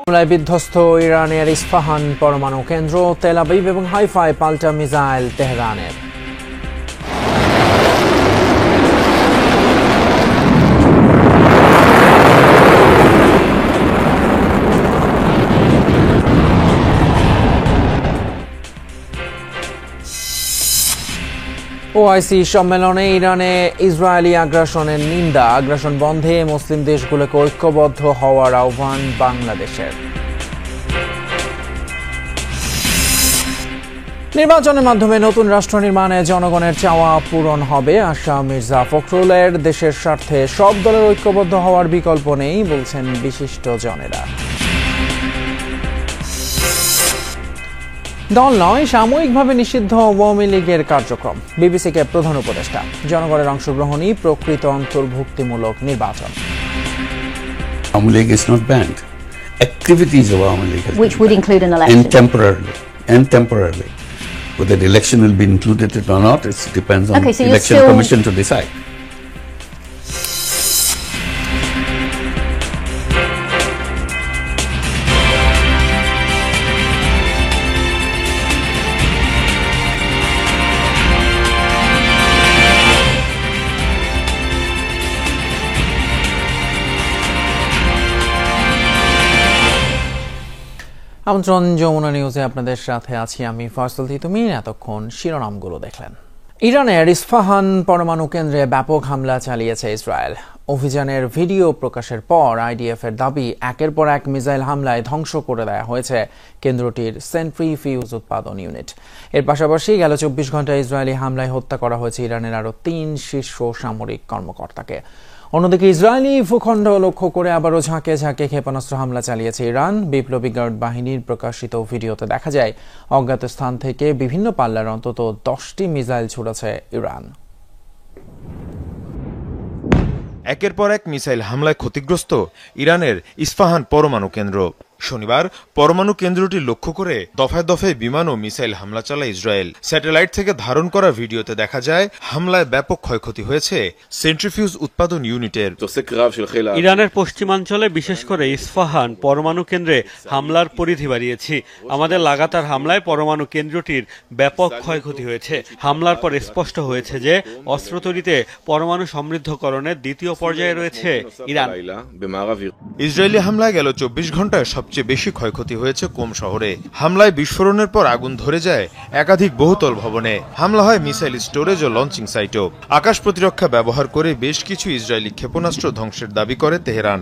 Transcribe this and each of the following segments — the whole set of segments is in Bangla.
হামলায় বিধ্বস্ত ইরানের ইস্পাহান পরমাণু কেন্দ্র, তেল আবিব এবং হাইফায় পাল্টা মিসাইল তেহরানের। ওআইসি সম্মেলনে ইরানে ইসরায়েলি আগ্রাসনের নিন্দা, আগ্রাসন বন্ধে মুসলিম দেশগুলোকে ঐক্যবদ্ধ হওয়ার আহ্বান বাংলাদেশের। নির্বাচনের মাধ্যমে নতুন রাষ্ট্র নির্মাণে জনগণের চাওয়া পূরণ হবে আশা মির্জা ফখরুলের। দেশের স্বার্থে সব দলের ঐক্যবদ্ধ হওয়ার বিকল্প নেই বলছেন বিশিষ্ট জনেরা। দল নয়, সাময়িকভাবে নিষিদ্ধ আওয়ামী লীগের কার্যক্রম। বিবিসিকে প্রধান উপদেষ্টা। জনগণের অংশগ্রহণই প্রকৃত অন্তর্ভুক্তিমূলক নির্বাচন। Awami League is not banned. Activities of Awami League which would include an election. And temporarily. Whether the election will be included or not, it depends on so the election commission to decide. আমন্ত্রণ যমুনা নিউজে আপনাদের সাথে আছি আমি ফয়সাল তিতুমির। এতক্ষণ শিরোনামগুলো দেখলেন। ইরানের ইস্পাহান পরমাণু কেন্দ্রে ব্যাপক হামলা চালিয়েছে ইসরায়েল। অভিযানের ভিডিও প্রকাশের পর আইডিএফ এর দাবি, একের পর এক মিসাইল হামলায় ধ্বংস করে দেওয়া হয়েছে কেন্দ্রটির সেন্ট্রিফিউজ উৎপাদন ইউনিট। এর পাশাপাশি গেল 24 ঘন্টায় ইসরায়েলি হামলায় হত্যা করা হয়েছে ইরানের আরও 3 শীর্ষ সামরিক কর্মকর্তাকে। অন্যদিকে ইসরায়েলি ভূখণ্ড লক্ষ্য করে আবারও ঝাঁকে ঝাঁকে ক্ষেপণাস্ত্র হামলা চালিয়েছে ইরান। বিপ্লবী গার্ড বাহিনীর প্রকাশিত ভিডিওতে দেখা যায় অজ্ঞাত স্থান থেকে বিভিন্ন পাল্লার অন্তত 10টি মিসাইল ছুড়েছে ইরান। একের পর এক মিসাইল হামলায় ক্ষতিগ্রস্ত ইরানের ইস্পাহান পরমাণু কেন্দ্র। শনিবার পরমাণু কেন্দ্রটি লক্ষ্য করে দফায় দফায় বিমান ও মিসাইল হামলা চালায় ইসরায়েল। স্যাটেলাইট থেকে ধারণ করা ভিডিওতে দেখা যায় হামলায় ব্যাপক ক্ষয়ক্ষতি হয়েছে সেন্ট্রিফিউজ উৎপাদন ইউনিটের। ইরানের পশ্চিমাঞ্চলে বিশেষ করে ইস্পাহান পরমাণু কেন্দ্রে হামলার পরিধি বাড়িয়েছি। আমাদের লাগাতার হামলায় পরমাণু কেন্দ্রটির ব্যাপক ক্ষয়ক্ষতি হয়েছে। হামলার পর স্পষ্ট হয়েছে যে অস্ত্র তৈরিতে পরমাণু সমৃদ্ধকরণের দ্বিতীয় পর্যায়ে রয়েছে ইরান। ইসরায়েলি হামলায় গেল 24 ঘন্টায় সবচেয়ে বেশি ক্ষয়ক্ষতি হয়েছে কোম শহরে। হামলায় বিস্ফোরণের পর আগুন ধরে যায় একাধিক বহুতল ভবনে। হামলা হয় মিসাইল স্টোরেজ ও লঞ্চিং সাইটেও। আকাশ প্রতিরক্ষা ব্যবহার করে বেশ কিছু ইসরায়েলি ক্ষেপণাস্ত্র ধ্বংসের দাবি করে তেহরান।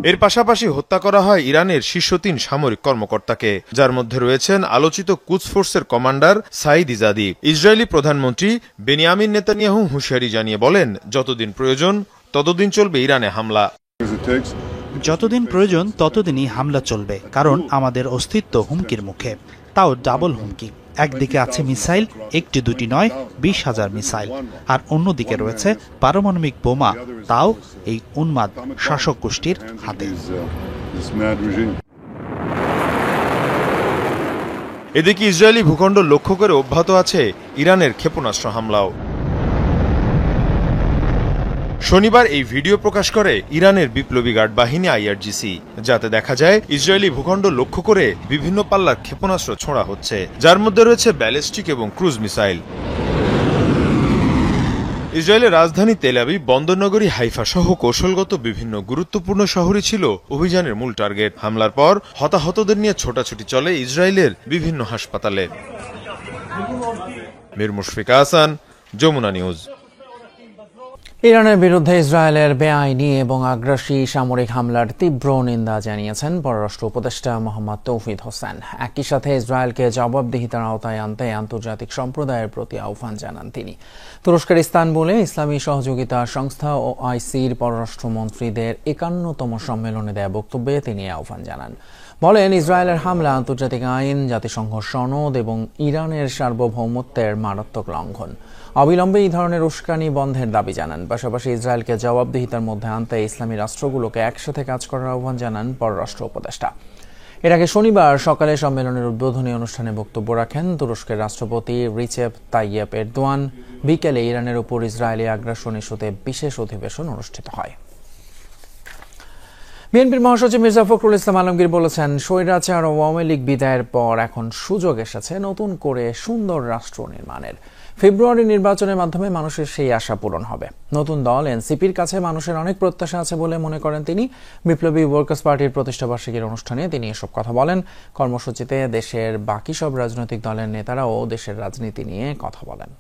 এর পাশাপাশি হত্যা করা হয় ইরানের শীর্ষ 3 সামরিক কর্মকর্তাকে, যার মধ্যে রয়েছেন আলোচিত কুদস ফোর্সের কমান্ডার সাইদ ইজাদি। ইসরায়েলি প্রধানমন্ত্রী বেনিয়ামিন নেতানিয়াহু হুঁশিয়ারি জানিয়ে বলেন, যতদিন প্রয়োজন ততদিন চলবে ইরানে হামলা। যতদিন প্রয়োজন ততদিনই হামলা চলবে, কারণ আমাদের অস্তিত্ব হুমকির মুখে, তাও ডাবল হুমকি। একদিকে আছে মিসাইল, একটি দুটি নয়, 20,000 মিসাইল, আর অন্যদিকে রয়েছে পারমাণবিক বোমা, তাও এই উন্মাদ শাসক গোষ্ঠীর হাতে। এদিকে ইসরায়েলি ভূখণ্ড লক্ষ্য করে অব্যাহত আছে ইরানের ক্ষেপণাস্ত্র হামলাও। শনিবার এই ভিডিও প্রকাশ করে ইরানের বিপ্লবী গার্ড বাহিনী IRGC, যাতে দেখা যায় ইসরায়েলি ভূখণ্ড লক্ষ্য করে বিভিন্ন পাল্লার ক্ষেপণাস্ত্র ছোড়া হচ্ছে, যার মধ্যে রয়েছে ব্যালিস্টিক এবং ক্রুজ মিসাইল। ইসরায়েলের রাজধানী তেল আবিব, বন্দরনগরী হাইফা সহ কৌশলগত বিভিন্ন গুরুত্বপূর্ণ শহরই ছিল অভিযানের মূল টার্গেট। হামলার পর হতাহতদের নিয়ে ছোটাছুটি চলে ইসরায়েলের বিভিন্ন হাসপাতালে। মীর মুশফিক আহসান, যমুনা নিউজ। ইরানের বিরুদ্ধে ইসরায়েলের বেআইনি এবং আগ্রাসী সামরিক হামলার তীব্র নিন্দা জানিয়েছেন পররাষ্ট্র উপদেষ্টা মোহাম্মদ তৌহিদ হোসেন। একই সাথে ইসরায়েলকে জবাবদিহিতার আওতায় আনতে আন্তর্জাতিক সম্প্রদায়ের প্রতি আহ্বান জানান তিনি। তুরস্কের ইস্তানবুলে ইসলামী সহযোগিতা সংস্থা ও OICর পররাষ্ট্রমন্ত্রীদের 51তম সম্মেলনে দেয়া বক্তব্যে তিনি আহ্বান জানান। বলেন, ইসরায়েলের হামলা আন্তর্জাতিক আইন, জাতিসংঘ সনদ এবং ইরানের সার্বভৌমত্বের মারাত্মক লঙ্ঘন। অবিলম্বে এই ধরনের উস্কানি বন্ধের দাবি জানান। পাশাপাশি ইসরায়েলকে জবাবদিহিতার মধ্যে আনতে ইসলামী রাষ্ট্রগুলোকে একসাথে কাজ করার আহ্বান জানান পররাষ্ট্র উপদেষ্টা। এর আগে শনিবার সকালে সম্মেলনের উদ্বোধনী অনুষ্ঠানে বক্তব্য রাখেন তুরস্কের রাষ্ট্রপতি রিচেপ তাইয়েপ এরদোয়ান। বিকেলে ইরানের উপর ইসরায়েলি আগ্রাসন ইস্যুতে বিশেষ অধিবেশন অনুষ্ঠিত হয়। বিএনপির মহাসচিব মির্জা ফখরুল ইসলাম আলমগীর বলেছেন, স্বৈরাচার ও আওয়ামী লীগ বিদায়ের পর এখন সুযোগ এসেছে নতুন করে সুন্দর রাষ্ট্র নির্মাণের। ফেব্রুয়ারি নির্বাচনের মাধ্যমে মানুষের সেই আশা পূরণ হবে। নতুন দল এনসিপির কাছে মানুষের অনেক প্রত্যাশা আছে বলে মনে করেন তিনি। বিপ্লবী ওয়ার্কার্স পার্টির প্রতিষ্ঠাবার্ষিকীর অনুষ্ঠানে তিনি এসব কথা বলেন। কর্মসূচিতে দেশের বাকি সব রাজনৈতিক দলের নেতারাও দেশের রাজনীতি নিয়ে কথা বলেন।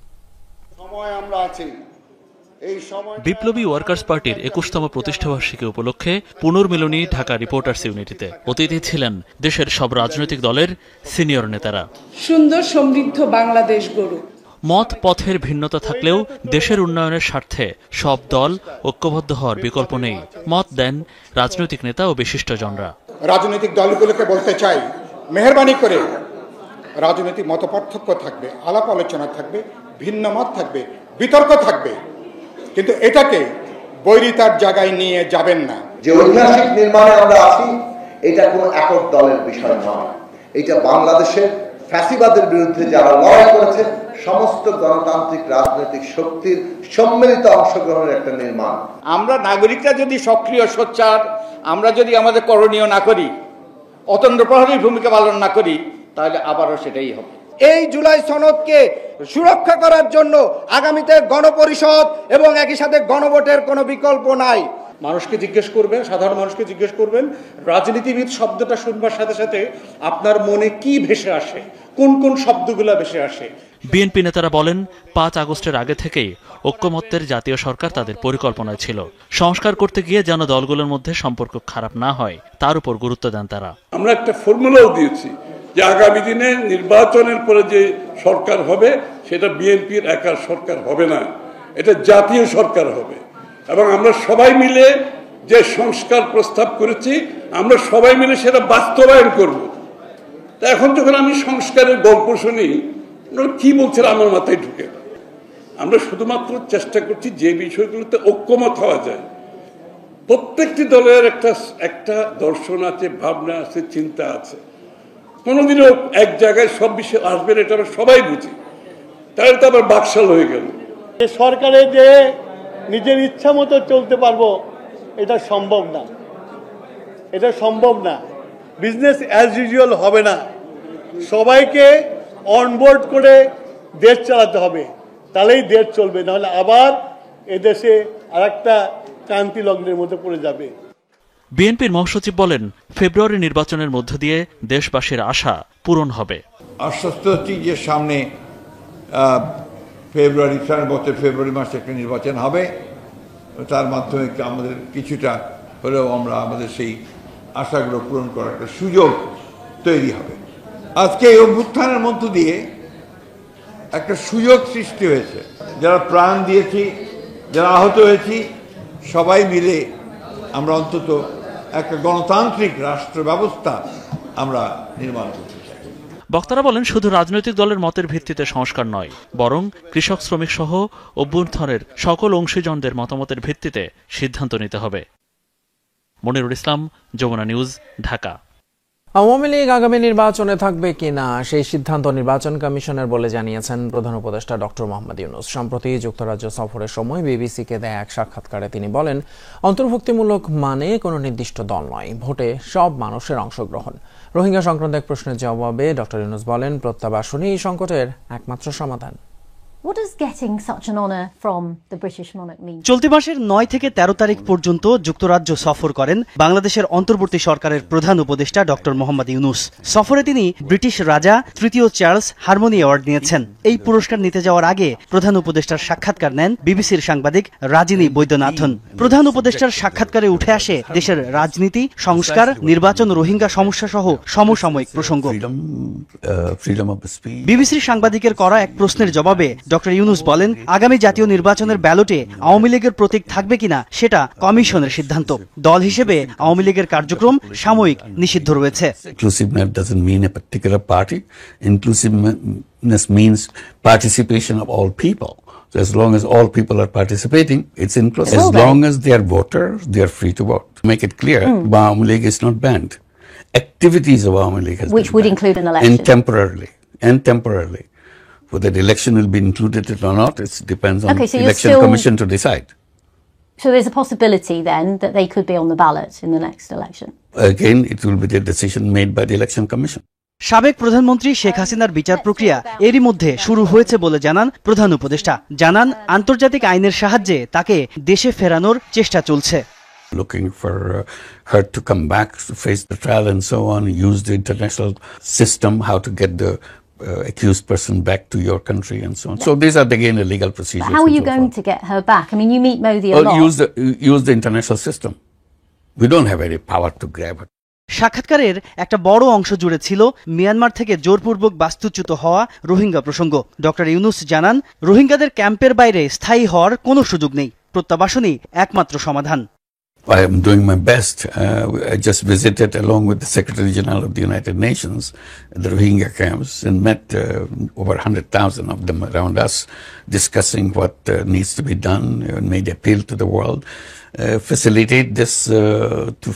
বিপ্লবী ওয়ার্কার্স পার্টির ২১তম প্রতিষ্ঠাবার্ষিকী উপলক্ষে পুনর্মিলনী ঢাকা রিপোর্টার্স ইউনিটিতে অতিথি ছিলেন দেশের সব রাজনৈতিক দলের সিনিয়র নেতারা। সুন্দর সমৃদ্ধ বাংলাদেশ গড়ুক। মত পথের ভিন্নতা থাকলেও দেশের উন্নয়নের স্বার্থে সব দল ঐক্যবদ্ধ হওয়ার বিকল্প নেই মত দেন রাজনৈতিক নেতা ও বিশিষ্টজনরা। রাজনৈতিক দলগুলোকে বলতে চাই, মেহেরবানি করে রাজনৈতিক মতপার্থক্য থাকবে, আলাপ আলোচনা থাকবে, ভিন্ন মত থাকবে, বিতর্ক থাকবে, কিন্তু এটাকে বৈরিতার জায়গায় নিয়ে যাবেন না। যে ঐতিহাসিক নির্মাণে আমরা আছি, এটা কোনো একক দলের বিষয় নয়। এটা বাংলাদেশের ফ্যাসিবাদের বিরুদ্ধে যারা লড়াই করেছে সমস্ত গণতান্ত্রিক রাজনৈতিক শক্তির সম্মিলিত অংশগ্রহণের একটা নির্মাণ। আমরা নাগরিকরা যদি সক্রিয় সোচ্চার, আমরা যদি আমাদের করণীয় না করি, অতন্দ্র প্রহরীর ভূমিকা পালন না করি, তাহলে আবারও সেটাই হবে। এই জুলাই সনদকে সুরক্ষা করার জন্য আগামীতে গণপরিষদ এবং একই সাথে গণভোটের কোনো বিকল্প নাই। মানুষকে জিজ্ঞেস করবেন, সাধারণ মানুষকে জিজ্ঞেস করবেন, রাজনীতিবিদ শব্দটা শুনবার সাথে সাথে আপনার মনে কি ভেসে আসে, কোন কোন শব্দগুলো ভেসে আসে। বিএনপি নেতারা বলেন, ৫ আগস্টের আগে থেকেই ঐক্যমত্যের জাতীয় সরকার তাদের পরিকল্পনায় ছিল। সংস্কার করতে গিয়ে যেন দলগুলোর মধ্যে সম্পর্ক খারাপ না হয় তার উপর গুরুত্ব দেন তারা। আমরা একটা ফর্মুলাও দিয়েছি যে আগামী দিনে নির্বাচনের পরে যে সরকার হবে সেটা বিএনপির একার সরকার হবে না, এটা জাতীয় সরকার হবে। এবং আমরা সবাই মিলে যে সংস্কার প্রস্তাব করেছি, আমরা সবাই মিলে সেটা বাস্তবায়ন করব। তা এখন যখন আমি সংস্কারের গল্প শুনি, কি বলছেন আমার মাথায় ঢুকে। আমরা শুধুমাত্র চেষ্টা করছি যে বিষয়গুলোতে ঐক্যমত হওয়া যায়। প্রত্যেকটি দলের একটা দর্শন আছে, ভাবনা আছে, চিন্তা আছে। কোনোদিনও এক জায়গায় সব বিষয় আসবে না, এটা আমরা সবাই বুঝি। তাহলে তো আবার বাকশাল হয়ে গেল। সরকারে যে নিজের ইচ্ছা মতো চলতে পারবো, এটা সম্ভব না। এটা সম্ভব না। বিজনেস অ্যাজ ইউজুয়াল হবে না। সবাইকে অনবোর্ড করে দেশ চালাতে হবে, তাহলেই দেশ চলবে, নাহলে আবার এদেশে আরেকটা ক্রান্তি লগ্নের মধ্যে পড়ে যাবে। বিএনপির মহাসচিব বলেন, ফেব্রুয়ারি নির্বাচনের মধ্য দিয়ে দেশবাসীর আশা পূরণ হবে। আশ্বস্ত হচ্ছি যে সামনে ফেব্রুয়ারি মাসে একটা নির্বাচন হবে, তার মাধ্যমে আমাদের কিছুটা হলেও আমরা আমাদের সেই আশাগুলো পূরণ করার একটা সুযোগ তৈরি হবে। আজকে এই অভ্যুত্থানের মধ্য দিয়ে একটা সুযোগ সৃষ্টি হয়েছে। যারা প্রাণ দিয়েছি, যারা আহত হয়েছি, সবাই মিলে আমরা অন্তত একটা গণতান্ত্রিক রাষ্ট্র ব্যবস্থা আমরা নির্মাণ করতে চাই। বক্তারা বলেন, শুধু রাজনৈতিক দলের মতের ভিত্তিতে সংস্কার নয়, বরং কৃষক, শ্রমিক সহ অভ্যুত্থানের সকল অংশীজনদের মতামতের ভিত্তিতে সিদ্ধান্ত নিতে হবে। মনিরুল ইসলাম, যমুনা নিউজ, ঢাকা। আওয়ামী লীগ আগামী নির্বাচনে থাকবে কিনা সেই সিদ্ধান্ত নির্বাচন কমিশনের বলে জানিয়েছেন প্রধান উপদেষ্টা ডক্টর মোহাম্মদ ইউনূস। সম্প্রতি যুক্তরাজ্য সফরের সময় বিবিসিকে দেয়া এক সাক্ষাৎকারে তিনি বলেন, অন্তর্ভুক্তিমূলক মানে কোনো নির্দিষ্ট দল নয়, ভোটে সব মানুষের অংশগ্রহণ। রোহিঙ্গা সংক্রান্ত এক প্রশ্নের জবাবে ডক্টর ইউনূস বলেন, প্রত্যাবাসনই এই সংকটের একমাত্র সমাধান। What does getting such an honor from the British monarch mean? চলতি মাসের 9 থেকে 13 তারিখ পর্যন্ত যুক্তরাজ্য সফর করেন বাংলাদেশের অন্তর্বর্তী সরকারের প্রধান উপদেষ্টা ডক্টর মোহাম্মদ ইউনূস। সফরে তিনি ব্রিটিশ রাজা তৃতীয় চার্লস হারমোনি অ্যাওয়ার্ড নিয়েছেন। এই পুরস্কার নিতে যাওয়ার আগে প্রধান উপদেষ্টার সাক্ষাৎকার নেন বিবিসির সাংবাদিক রাজিনী বৈদ্যনাথন। প্রধান উপদেষ্টার সাক্ষাৎকারে উঠে আসে দেশের রাজনীতি, সংস্কার, নির্বাচন, রোহিঙ্গা সমস্যা সহ সমসাময়িক প্রসঙ্গ। বিবিসির সাংবাদিকের করা এক প্রশ্নের জবাবে ডক্টর ইউনূস বলেন, আগামী জাতীয় নির্বাচনের ব্যালটে আওয়ামী লীগের প্রতীক থাকবে কিনা সেটা কমিশনের সিদ্ধান্ত। দল হিসেবে আওয়ামী লীগের কার্যক্রম সাময়িক নিষিদ্ধ রয়েছে। Inclusiveness doesn't mean a particular party. Inclusiveness means participation of all people. So as long as all people are participating, it's inclusive. As long as they are voters, they are free to vote. To make it clear, Awami League is not banned. Activities of Awami League has been which would banned. include an election. And temporarily. Whether the election will be included or not, it depends on Okay, so the election commission to decide. So there's a possibility then that they could be on the ballot in the next election. Again, it will be the decision made by the Election Commission. সাবেক প্রধানমন্ত্রী শেখ হাসিনার বিচার প্রক্রিয়া এরই মধ্যে শুরু হয়েছে বলে জানান প্রধান উপদেষ্টা। জানান আন্তর্জাতিক আইনের সাহায্যে তাকে দেশে ফেরানোর চেষ্টা চলছে। Looking for her to come back to face the trial and so on, use the international system, how to get the accused person back to your country and so on. So these are again the legal procedures. But how are you going to get her back? I mean, you meet Modi a lot. Use the international system. We don't have any power to grab her. সাক্ষাৎকারের একটা বড় অংশ জুড়ে ছিল মিয়ানমার থেকে জোরপূর্বক বাস্তুচ্যুত হওয়া রোহিঙ্গা প্রসঙ্গ। ডক্টর ইউনুস জানান, রোহিঙ্গাদের ক্যাম্পের বাইরে স্থায়ী হওয়ার কোনো সুযোগ নেই, প্রত্যাবাসনই একমাত্র সমাধান। I am doing my best. I just visited along with the Secretary General of the United Nations the Rohingya camps and met over 100,000 of them around us, discussing what needs to be done and made appeal to the world. Facilitate this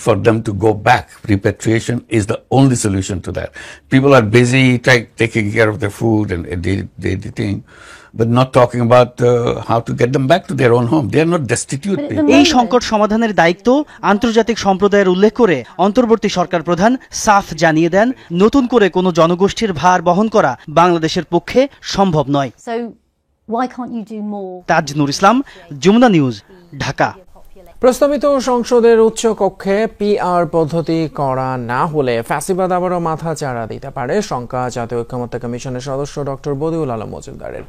for them to go back. Repatriation is the only solution to that. People are busy taking care of their food and daily thing, but not talking about how to get them back to their own home. They are not destitute people. এই সংকট সমাধানের দায়িত্ব আন্তর্জাতিক সম্প্রদায়ের উল্লেখ করে অন্তর্বর্তী সরকার প্রধান সাফ জানিয়ে দেন, নতুন করে কোনো জনগোষ্ঠীর ভার বহন করা বাংলাদেশের পক্ষে সম্ভব নয়। তাজনুর ইসলাম, যমুনা নিউজ, ঢাকা। প্রস্তাবিত সংসদের উচ্চ কক্ষে পিআর পদ্ধতি করা না হলে ফ্যাসিবাদ আবারও মাথা চাড়া দিতে পারে শঙ্কা জাতীয় ঐক্যমত্য কমিশনের সদস্য ডক্টর বদিউল আলম মজুমদারের।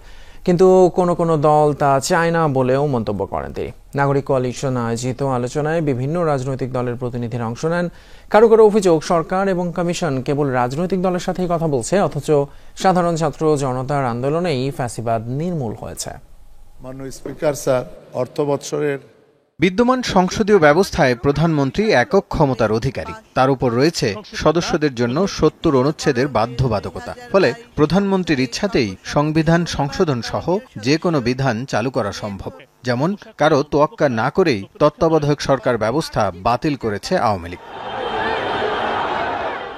কিন্তু কোন দল তা চায় না বলেও মন্তব্য করেন তিনি। নাগরিক কোয়ালিশন আয়োজিত আলোচনায় বিভিন্ন রাজনৈতিক দলের প্রতিনিধিরা অংশ নেন। কারো কারো অভিযোগ, সরকার এবং কমিশন কেবল রাজনৈতিক দলের সাথেই কথা বলছে, অথচ সাধারণ ছাত্র জনতার আন্দোলনেই ফ্যাসিবাদ নির্মূল হয়েছে। মাননীয় স্পিকার স্যার, অর্থ বৎসরের বিদ্যমান সংসদীয় ব্যবস্থায় প্রধানমন্ত্রী একক ক্ষমতার অধিকারী, তার উপর রয়েছে সদস্যদের জন্য ৭০ অনুচ্ছেদের বাধ্যবাধকতা। ফলে প্রধানমন্ত্রীর ইচ্ছাতেই সংবিধান সংশোধন সহ যে কোনো বিধান চালু করা সম্ভব। যেমন কারো তোয়াক্কা না করেই তত্ত্বাবধায়ক সরকার ব্যবস্থা বাতিল করেছে আওয়ামী লীগ।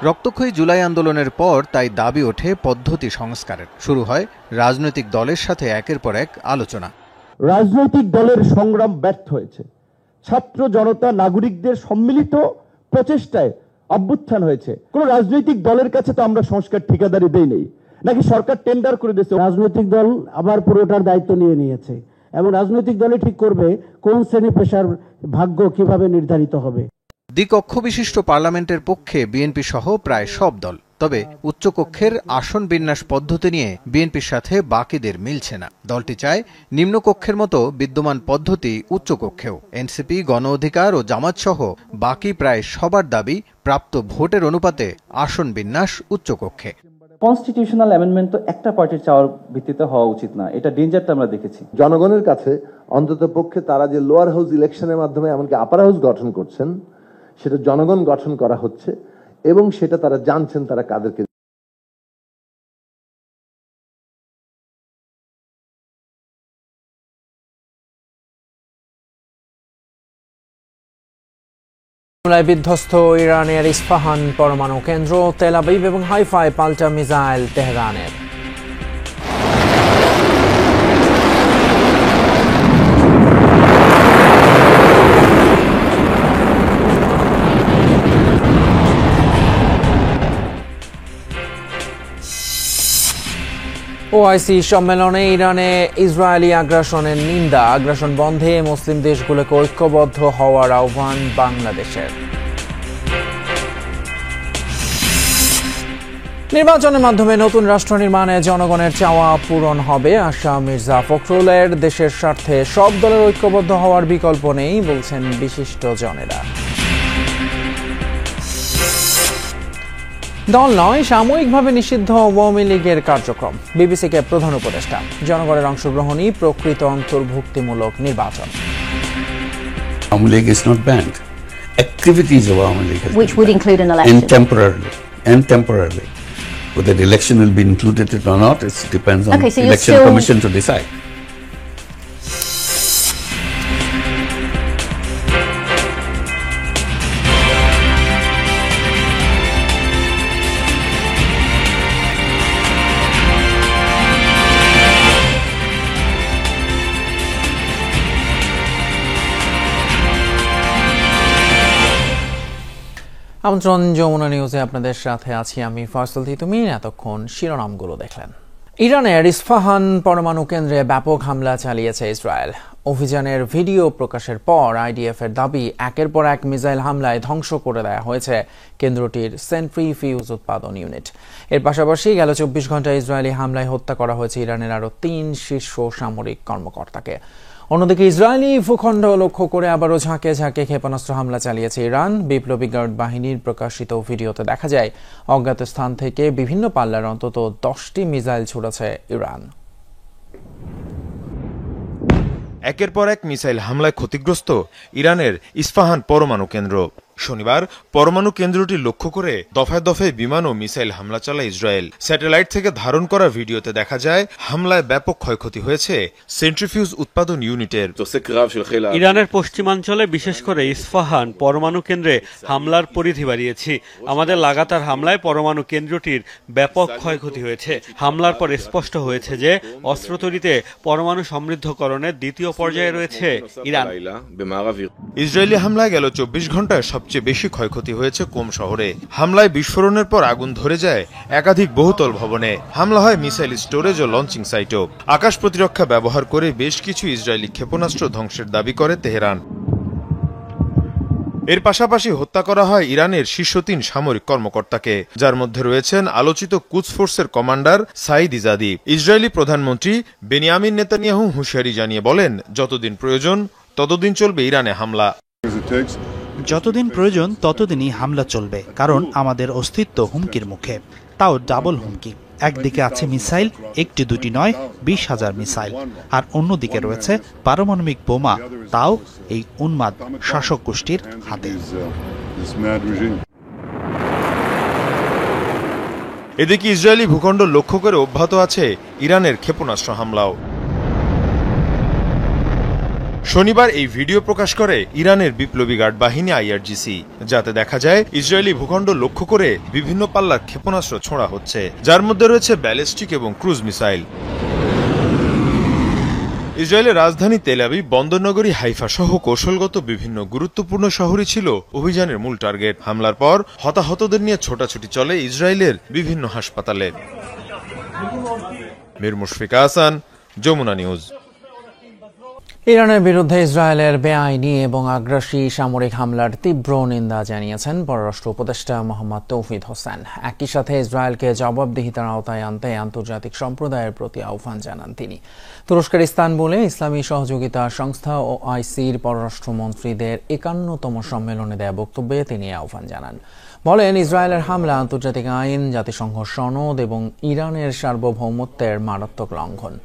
রক্তক্ষয়ী জুলাই আন্দোলনের পর তাই দাবি ওঠে পদ্ধতি সংস্কারের। শুরু হয় রাজনৈতিক দলের সাথে একের পর এক আলোচনা। রাজনৈতিক দলের সংগ্রাম ব্যর্থ হয়েছে, ছাত্র জনতা নাগরিকদের সম্মিলিত প্রচেষ্টায় অভ্যুত্থান হয়েছে। কোন রাজনৈতিক দলের কাছে তো আমরা সংস্কার ঠিকাদারি দেই নেই, নাকি সরকার টেন্ডার করে দিয়েছে। রাজনৈতিক দল আবার পুরোটার দায়িত্ব নিয়ে নিয়েছে এবং রাজনৈতিক দলই ঠিক করবে কোন শ্রেণী পেশার ভাগ্য কিভাবে নির্ধারিত হবে। দ্বিকক্ষ বিশিষ্ট পার্লামেন্টের পক্ষে বিএনপি সহ প্রায় সব দল। তবে উচ্চকক্ষের আসন বিন্যাস পদ্ধতি নিয়ে বিএনপির সাথে বাকিদের মিলছে না। দলটি চায় নিম্নকক্ষের মতো বিদ্যমান পদ্ধতি উচ্চকক্ষেও। এনসিপি, গণ অধিকার ও জামাত সহ বাকি প্রায় সবার দাবি প্রাপ্ত ভোটের অনুপাতে আসন বিন্যাস উচ্চকক্ষে। কনস্টিটিউশনাল অ্যামেন্ডমেন্ট তো একটা পার্টির চাওয়ার ভিত্তিতে হওয়া উচিত না, এটা ডেঞ্জারটা আমরা দেখেছি। জনগণের কাছে অন্তত পক্ষে তারা যে লোয়ার হাউস ইলেকশনের মাধ্যমে এমনকি আপার হাউস গঠন করছেন, সেটা জনগণ গঠন করা হচ্ছে এবং সেটা তারা জানছেন তারা কাদেরকে। বিধ্বস্ত ইরানের ইস্পাহান পরমাণু কেন্দ্র, তেল আবিব এবং হাইফায় পাল্টা মিসাইল তেহরানের। ওআইসি সম্মেলনে ইরানে ইসরায়েলি আগ্রাসনের নিন্দা, আগ্রাসন বন্ধে মুসলিম দেশগুলোকে ঐক্যবদ্ধ হওয়ার আহ্বান বাংলাদেশের। নির্বাচনের মাধ্যমে নতুন রাষ্ট্র নির্মাণে জনগণের চাওয়া পূরণ হবে আশা মির্জা ফখরুলের। দেশের স্বার্থে সব দলের ঐক্যবদ্ধ হওয়ার বিকল্প নেই বলছেন বিশিষ্টজনেরা। দল নয়, সাময়িকভাবে নিষিদ্ধ আওয়ামী লীগের কার্যক্রম, বিবিসিকে প্রধান উপদেষ্টা। জনগণের অংশগ্রহণই প্রকৃত অন্তর্ভুক্তিমূলক নির্বাচন। Awami League is not banned. Activities of Awami League which would include an election. And temporarily. Whether the election will be included or not, it depends on the election commission to decide. আমন্ত্রণ যমুনা নিউজে আপনাদের সাথে আছি আমি ফয়সাল তিতুমির। এতক্ষণ শিরোনামগুলো দেখলেন। ইরানের ইস্পাহান পরমাণু কেন্দ্রে ব্যাপক হামলা চালিয়েছে ইসরায়েল। অভিযানের ভিডিও প্রকাশের পর আইডিএফ এর দাবি, একের পর এক মিসাইল হামলায় ধ্বংস করে দেওয়া হয়েছে কেন্দ্রটির সেন্ট্রিফিউজ উৎপাদন ইউনিট। এর পাশাপাশি গেল 24 ঘন্টায় ইসরায়েলি হামলায় হত্যা করা হয়েছে ইরানের আরও 3 শীর্ষ সামরিক কর্মকর্তাকে। অন্যদিকে ইসরায়েলি ভূখণ্ড লক্ষ্য করে আবারও ঝাঁকে ঝাঁকে ক্ষেপণাস্ত্র হামলা চালিয়েছে ইরান। বিপ্লবী গার্ড বাহিনীর প্রকাশিত ভিডিওতে দেখা যায় অজ্ঞাত স্থান থেকে বিভিন্ন পাল্লার অন্তত 10টি মিসাইল ছুড়েছে ইরান। একের পর এক মিসাইল হামলায় ক্ষতিগ্রস্ত ইরানের ইস্পাহান পরমাণু কেন্দ্র। শনিবার পরমাণু কেন্দ্রটি লক্ষ্য করে দফায় দফায় বিমান ও মিসাইল হামলা চালায় ইসরায়েল। স্যাটেলাইট থেকে ধারণ করা ভিডিওতে দেখা যায় হামলায় ব্যাপক ক্ষয়ক্ষতি হয়েছে সেন্ট্রিফিউজ উৎপাদন ইউনিটের। ইরানের পশ্চিমাঞ্চলে বিশেষ করে ইস্পাহান পরমাণু কেন্দ্রে হামলার পরিধি বাড়িয়েছি। আমাদের লাগাতার হামলায় পরমাণু কেন্দ্রটির ব্যাপক ক্ষয়ক্ষতি হয়েছে। হামলার পর স্পষ্ট হয়েছে যে অস্ত্র তৈরিতে পরমাণু সমৃদ্ধকরণের দ্বিতীয় পর্যায়ে রয়েছে ইরান। ইসরায়েলি হামলায় গেল 24 ঘন্টায় সবচেয়ে বেশি ক্ষয়ক্ষতি হয়েছে কোম শহরে। হামলায় বিস্ফোরণের পর আগুন ধরে যায় একাধিক বহুতল ভবনে। হামলা হয় মিসাইল স্টোরেজ ও লঞ্চিং সাইটও। আকাশ প্রতিরক্ষা ব্যবহার করে বেশ কিছু ইসরায়েলি ক্ষেপণাস্ত্র ধ্বংসের দাবি করে তেহরান। এর পাশাপাশি হত্যা করা হয় ইরানের শীর্ষ 3 সামরিক কর্মকর্তাকে, যার মধ্যে রয়েছেন আলোচিত কুদস ফোর্সের কমান্ডার সাইদ ইজাদি। ইসরায়েলি প্রধানমন্ত্রী বেনিয়ামিন নেতানিয়াহু হুঁশিয়ারি জানিয়ে বলেন, যতদিন প্রয়োজন ততদিন চলবে ইরানে হামলা। যতদিন প্রয়োজন ততদিনই হামলা চলবে, কারণ আমাদের অস্তিত্ব হুমকির মুখে, তাও ডাবল হুমকি। একদিকে আছে মিসাইল, একটি দুটি নয়, 20,000 মিসাইল, আর অন্যদিকে রয়েছে পারমাণবিক বোমা, তাও এই উন্মাদ শাসক গোষ্ঠীর হাতে। এদিকে ইসরায়েলি ভূখণ্ড লক্ষ্য করে অব্যাহত আছে ইরানের ক্ষেপণাস্ত্র হামলাও। শনিবার এই ভিডিও প্রকাশ করে ইরানের বিপ্লবী গার্ড বাহিনী IRGC, যাতে দেখা যায় ইসরায়েলি ভূখণ্ড লক্ষ্য করে বিভিন্ন পাল্লার ক্ষেপণাস্ত্র ছোড়া হচ্ছে, যার মধ্যে রয়েছে ব্যালিস্টিক এবং ক্রুজ মিসাইল। ইসরায়েলের রাজধানী তেল আবিব, বন্দরনগরী হাইফা সহ কৌশলগত বিভিন্ন গুরুত্বপূর্ণ শহরই ছিল অভিযানের মূল টার্গেট। হামলার পর হতাহতদের নিয়ে ছোটাছুটি চলে ইসরায়েলের বিভিন্ন হাসপাতালে। মীর মুশফিকা হাসান, যমুনা নিউজ। ইরানের বিরুদ্ধে ইসরায়েলের বেআইনি এবং আগ্রাসী সামরিক হামলার তীব্র নিন্দা জানিয়েছেন পররাষ্ট্র উপদেষ্টা মোহাম্মদ তৌহিদ হোসেন। একই সাথে ইসরায়েলকে জবাবদিহিতার আওতায় আনতে আন্তর্জাতিক সম্প্রদায়ের প্রতি আহ্বান জানান তিনি। তুরস্কের ইস্তানবুলে ইসলামী সহযোগিতা সংস্থা ও OICর পররাষ্ট্রমন্ত্রীদের 51তম সম্মেলনে দেয়া বক্তব্যে তিনি আহ্বান জানান। বলেন, ইসরায়েলের হামলা আন্তর্জাতিক আইন, জাতিসংঘ সনদ এবং ইরানের সার্বভৌমত্বের মারাত্মক লঙ্ঘন।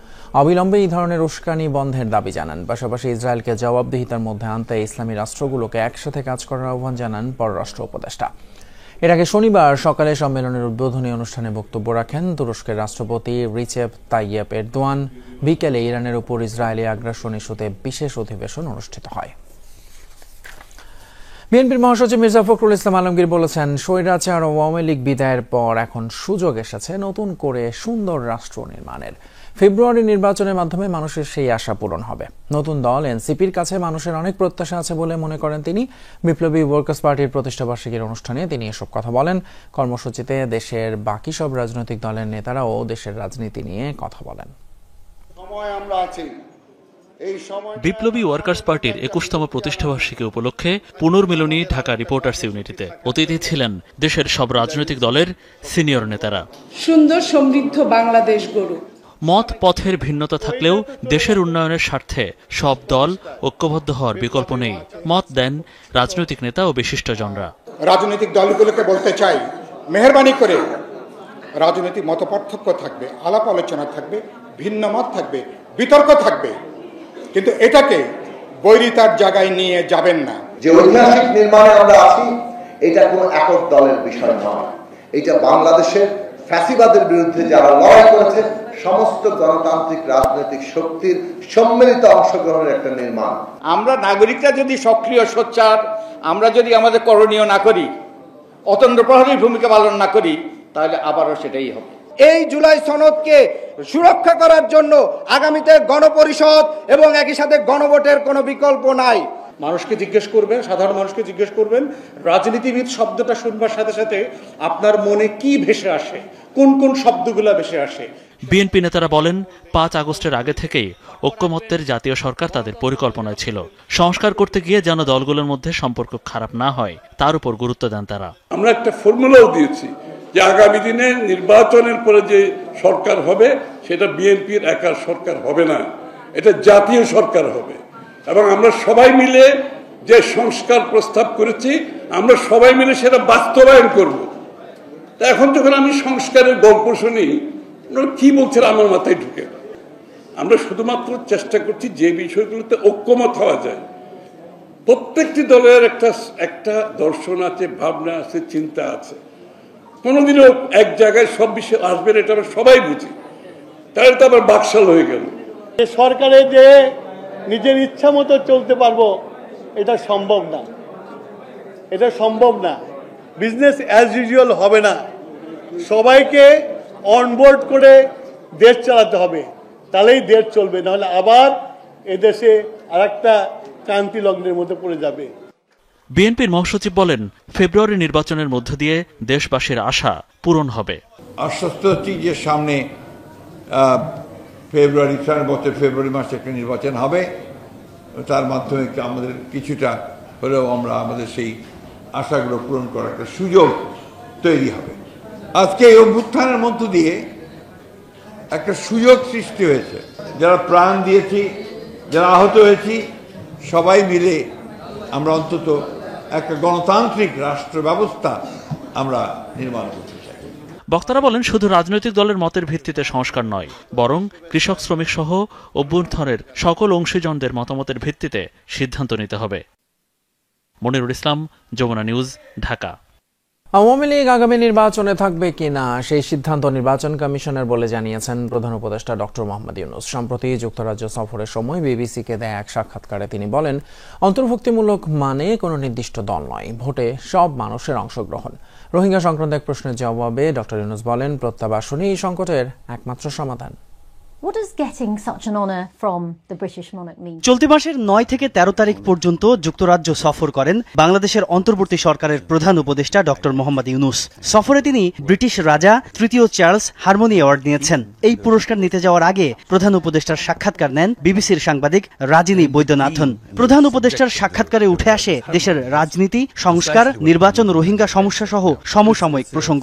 অবিলম্বে এই ধরনের উস্কানি বন্ধের দাবি জানান। পাশাপাশি ইসরায়েলকে জবাবদিহিতার মধ্যে আনতে ইসলামী রাষ্ট্রগুলোকে একসাথে কাজ করার আহ্বান জানান পররাষ্ট্র উপদেষ্টা। এর আগে শনিবার সকালে সম্মেলনের উদ্বোধনী অনুষ্ঠানে বক্তব্য রাখেন তুরস্কের রাষ্ট্রপতি রিচেপ তাইয়েপ এরদোয়ান। বিকেলে ইরানের উপর ইসরায়েলি আগ্রাসন ইস্যুতে বিশেষ অধিবেশন অনুষ্ঠিত হয়। বিএনপির মহাসচিব মির্জা ফখরুল ইসলাম আলমগীর বলেছেন, স্বৈরাচার ও আওয়ামী লীগ বিদায়ের পর এখন সুযোগ এসেছে নতুন করে সুন্দর রাষ্ট্র নির্মাণের। ফেব্রুয়ারি নির্বাচনের মাধ্যমে মানুষের সেই আশা পূরণ হবে। নতুন দল এনসিপির কাছে মানুষের অনেক প্রত্যাশা আছে বলে মনে করেন তিনি। বিপ্লবী ওয়ার্কার্স পার্টির প্রতিষ্ঠাবার্ষিকীর অনুষ্ঠানে তিনি এসব কথা বলেন। কর্মসূচিতে দেশের বাকি সব রাজনৈতিক দলের নেতারাও দেশের রাজনীতি নিয়ে কথা বলেন। বিপ্লবী ওয়ার্কার্স পার্টির 21তম প্রতিষ্ঠাবার্ষিকী উপলক্ষে পুনর্মিলনী ঢাকা রিপোর্টার্স ইউনিটিতে অতিথি ছিলেন দেশের সব রাজনৈতিক দলের সিনিয়র নেতারা। সুন্দর সমৃদ্ধ বাংলাদেশ গড়ুক। মত পথের ভিন্নতা থাকলেও দেশের উন্নয়নের স্বার্থে সব দল ঐক্যবদ্ধ হওয়ার বিকল্প নেই, মত দেন রাজনৈতিক নেতা ও বিশিষ্টজনরা। রাজনৈতিক দলগুলোকে বলতে চাই, মেহেরবানি করে রাজনৈতিক মতপার্থক্য থাকবে, আলাপ আলোচনা থাকবে, ভিন্ন মত থাকবে, বিতর্ক থাকবে, কিন্তু এটাকে বৈরিতার জায়গায় নিয়ে যাবেন না। যে ঐতিহাসিক নির্মাণে আমরা আছি, এটা কোনো একক দলের বিষয় নয়। এটা বাংলাদেশের ফ্যাসিবাদের বিরুদ্ধে যারা লড়াই করেছে সমস্ত গণতান্ত্রিক রাজনৈতিক শক্তির সম্মিলিত অংশগ্রহণের একটা নির্মাণ। আমরা নাগরিকরা যদি সক্রিয় সোচ্চার, আমরা যদি আমাদের করণীয় না করি, অতন্দ্র প্রহরী ভূমিকা পালন না করি, তাহলে আবারও সেটাই হবে। এই জুলাই সনদকে সুরক্ষা করার জন্য আগামীতে গণপরিষদ এবং একই সাথে গণভোটের কোনো বিকল্প নাই। মানুষকে জিজ্ঞেস করবেন, সাধারণ মানুষকে জিজ্ঞেস করবেন, রাজনীতিবিদ শব্দটা শুনবার সাথে সাথে আপনার মনে কি ভেসে আসে, কোন কোন শব্দগুলা ভেসে আসে। বিএনপি নেতারা বলেন ৫ আগস্টের আগে থেকেই ঐক্যমত্যের জাতীয় সরকার তাদের পরিকল্পনায় ছিল। সংস্কার করতে গিয়ে যেন দলগুলোর মধ্যে সম্পর্ক খারাপ না হয় তার উপর গুরুত্ব দেন তারা। আমরা একটা ফর্মুলাও দিয়েছি যে আগামী দিনে নির্বাচনের পরে যে সরকার হবে সেটা বিএনপির একার সরকার হবে না, এটা জাতীয় সরকার হবে। এবং আমরা সবাই মিলে যে সংস্কার প্রস্তাব করেছি আমরা সবাই মিলে সেটা বাস্তবায়ন করব। তা এখন যখন আমি সংস্কারের গল্প শুনি, কি বলছেন আমার মাথায় ঢুকে। আমরা শুধুমাত্র চেষ্টা করছি যে বিষয়গুলোতে ঐক্যমত হওয়া যায়। প্রত্যেকটি দলের একটা দর্শন আছে, ভাবনা আছে, চিন্তা আছে। কোনোদিনও এক জায়গায় সব বিষয় আসবে না, এটা আমরা সবাই বুঝি। তাহলে তো আবার বাকশাল হয়ে গেল। সরকারে যে নিজের ইচ্ছা মতো চলতে পারবো এটা সম্ভব না, এটা সম্ভব না। বিজনেস অ্যাজ ইউজুয়াল হবে না। সবাইকে অনবোর্ড করে দেশ চালাতে হবে, তাহলেই দেশ চলবে, নাহলে আবার এদেশে আরেকটা ক্রান্তি লগ্নের মধ্যে পড়ে যাবে। বিএনপির মহাসচিব বলেন, ফেব্রুয়ারি নির্বাচনের মধ্য দিয়ে দেশবাসীর আশা পূরণ হবে। আশ্বস্ত হচ্ছি যে সামনে ফেব্রুয়ারি মাসে একটা নির্বাচন হবে, তার মাধ্যমে আমাদের কিছুটা হলেও আমরা আমাদের সেই আশাগুলো পূরণ করার একটা সুযোগ তৈরি হবে। আজকে এই অভ্যুত্থানের মধ্য দিয়ে একটা সুযোগ সৃষ্টি হয়েছে। যারা প্রাণ দিয়েছি, যারা আহত হয়েছি, সবাই মিলে আমরা অন্তত একটা গণতান্ত্রিক রাষ্ট্র ব্যবস্থা আমরা নির্মাণ করতে চাই। বক্তারা বলেন, শুধু রাজনৈতিক দলের মতের ভিত্তিতে সংস্কার নয়, বরং কৃষক, শ্রমিক সহ অভ্যুত্থানের সকল অংশীজনদের মতামতের ভিত্তিতে সিদ্ধান্ত নিতে হবে। মনিরুল ইসলাম, যমুনা নিউজ, ঢাকা। আওয়ামী লীগ আগামী নির্বাচনে থাকবে কিনা সেই সিদ্ধান্ত নির্বাচন কমিশনের বলে জানিয়েছেন প্রধান উপদেষ্টা ডক্টর মোহাম্মদ ইউনূস। সম্প্রতি যুক্তরাজ্য সফরের সময় বিবিসিকে দেয়া এক সাক্ষাৎকারে তিনি বলেন, অন্তর্ভুক্তিমূলক মানে কোনো নির্দিষ্ট দল নয়, ভোটে সব মানুষের অংশগ্রহণ। রোহিঙ্গা সংক্রান্ত এক প্রশ্নের জবাবে ডক্টর ইউনূস বলেন, প্রত্যাবাসনই এই সংকটের একমাত্র সমাধান। What does getting such an honour from the British monarch mean? চলতি মাসের 9 থেকে 13 তারিখ পর্যন্ত যুক্তরাজ্য সফর করেন বাংলাদেশের অন্তর্বর্তী সরকারের প্রধান উপদেষ্টা ডক্টর মোহাম্মদ ইউনূস। সফরে তিনি ব্রিটিশ রাজা তৃতীয় চার্লস হারমোনি অ্যাওয়ার্ড নিয়েছেন। এই পুরস্কার নিতে যাওয়ার আগে প্রধান উপদেষ্টার সাক্ষাৎকার নেন বিবিসির সাংবাদিক রাজিনী বৈদ্যনাথন। প্রধান উপদেষ্টার সাক্ষাৎকারে উঠে আসে দেশের রাজনীতি, সংস্কার, নির্বাচন, রোহিঙ্গা সমস্যা সহ সমসাময়িক প্রসঙ্গ।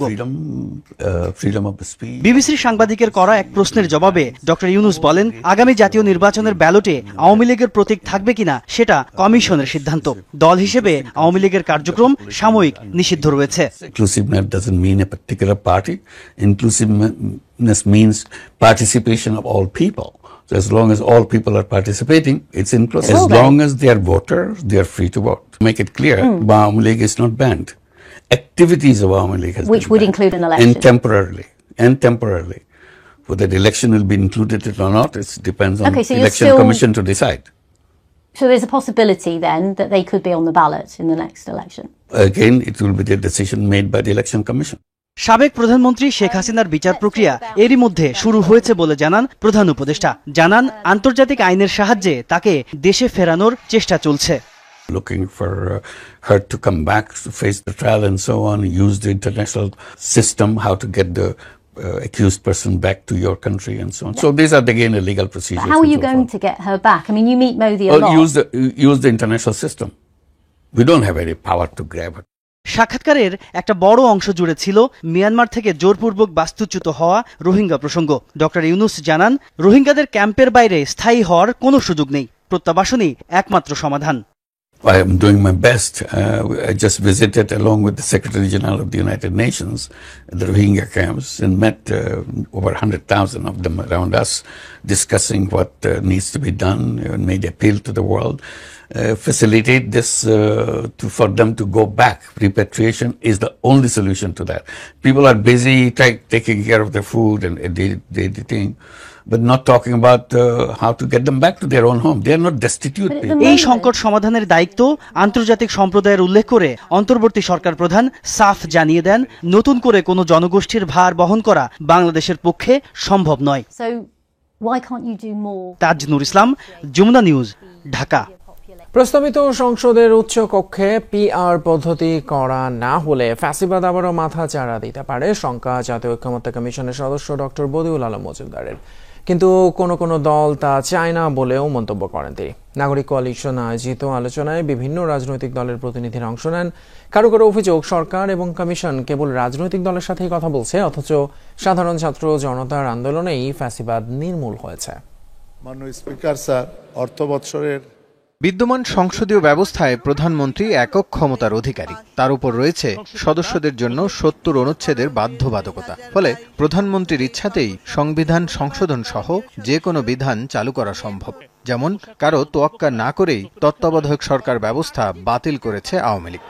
বিবিসির সাংবাদিকের করা এক প্রশ্নের জবাবে ডক্টর ইউনূস বলেন, আগামী জাতীয় নির্বাচনের ব্যালটে আওয়ামী লীগের প্রতীক থাকবে কিনা সেটা কমিশনের সিদ্ধান্ত। দল হিসেবে আওয়ামী লীগের কার্যক্রম সাময়িক নিষিদ্ধ রয়েছে। Inclusiveness doesn't mean a particular party. Inclusiveness means participation of all people. So as long as all people are participating, it's inclusive. As long as they are voters, they are free to vote. To make it clear, Awami League is not banned. Activities of Awami League has which would include an election. And temporarily. Whether the election will be included or not, it depends on the election commission to decide. So there's a possibility then that they could be on the ballot in the next election? Again, it will be the decision made by the election commission. সাবেক প্রধানমন্ত্রী শেখ হাসিনার বিচার প্রক্রিয়া এরই মধ্যে শুরু হয়েছে বলে জানান প্রধান উপদেষ্টা। জানান, আন্তর্জাতিক আইনের সাহায্যে তাকে দেশে ফেরানোর চেষ্টা চলছে। Looking for her to come back to face the trial and so on, use the international system, how to get the accused person back to your country and so on. So these are again the legal procedures. But how are you going to get her back? I mean, you meet Modi a lot. Use the international system. We don't have any power to grab her. সাক্ষাৎকারের একটা বড় অংশ জুড়ে ছিল মিয়ানমার থেকে জোরপূর্বক বাস্তুচ্যুত হওয়া রোহিঙ্গা প্রসঙ্গ। ডক্টর ইউনূস জানান, রোহিঙ্গাদের ক্যাম্পের বাইরে স্থায়ী হওয়ার কোনো সুযোগ নেই, প্রত্যাবাসনই একমাত্র সমাধান। I am doing my best. I just visited along with the Secretary General of the United Nations the Rohingya camps and met over 100,000 of them around us, discussing what needs to be done and made appeal to the world. Facilitate this for them to go back. Repatriation is the only solution to that. People are busy taking care of their food and daily thing, but not talking about how to get them back to their own home. They are not destitute people. এই সংকট সমাধানের দায়িত্ব আন্তর্জাতিক সম্প্রদায়ের উল্লেখ করে অন্তর্বর্তী সরকার প্রধান সাফ জানিয়ে দেন, নতুন করে কোনো জনগোষ্ঠীর ভার বহন করা বাংলাদেশের পক্ষে সম্ভব নয়। So why can't you do more? Taj Noor Islam, Jamuna news, Dhaka. প্রস্তাবিত সংসদের উচ্চ কক্ষে পিআর পদ্ধতি করা না হলে ফ্যাসিবাদ আবারও মাথা চাড়া দিতে পারে শঙ্কা জাতীয় ঐক্যমত্য কমিশনের সদস্য ডক্টর বদিউল আলম মজুমদারের। কিন্তু কোনো দল তা চায় না বলেও মন্তব্য করেন তিনি। নাগরিক কোয়ালিশন আয়োজিত আলোচনায় বিভিন্ন রাজনৈতিক দলের প্রতিনিধিরা অংশ নেন। কারো অভিযোগ, সরকার এবং কমিশন কেবল রাজনৈতিক দলের সাথেই কথা বলছে, অথচ সাধারণ ছাত্র জনতার আন্দোলনেই ফ্যাসিবাদ নির্মূল হয়েছে। মাননীয় স্পিকার স্যার, অর্থ বৎসরের বিদ্যমান সংসদীয় ব্যবস্থায় প্রধানমন্ত্রী একক ক্ষমতার অধিকারী, তার উপর রয়েছে সদস্যদের জন্য ৭০ অনুচ্ছেদের বাধ্যবাধকতা। ফলে প্রধানমন্ত্রীর ইচ্ছাতেই সংবিধান সংশোধন সহ যে কোনো বিধান চালু করা সম্ভব। যেমন কারো তোয়াক্কা না করেই তত্ত্বাবধায়ক সরকার ব্যবস্থা বাতিল করেছে আওয়ামী লীগ।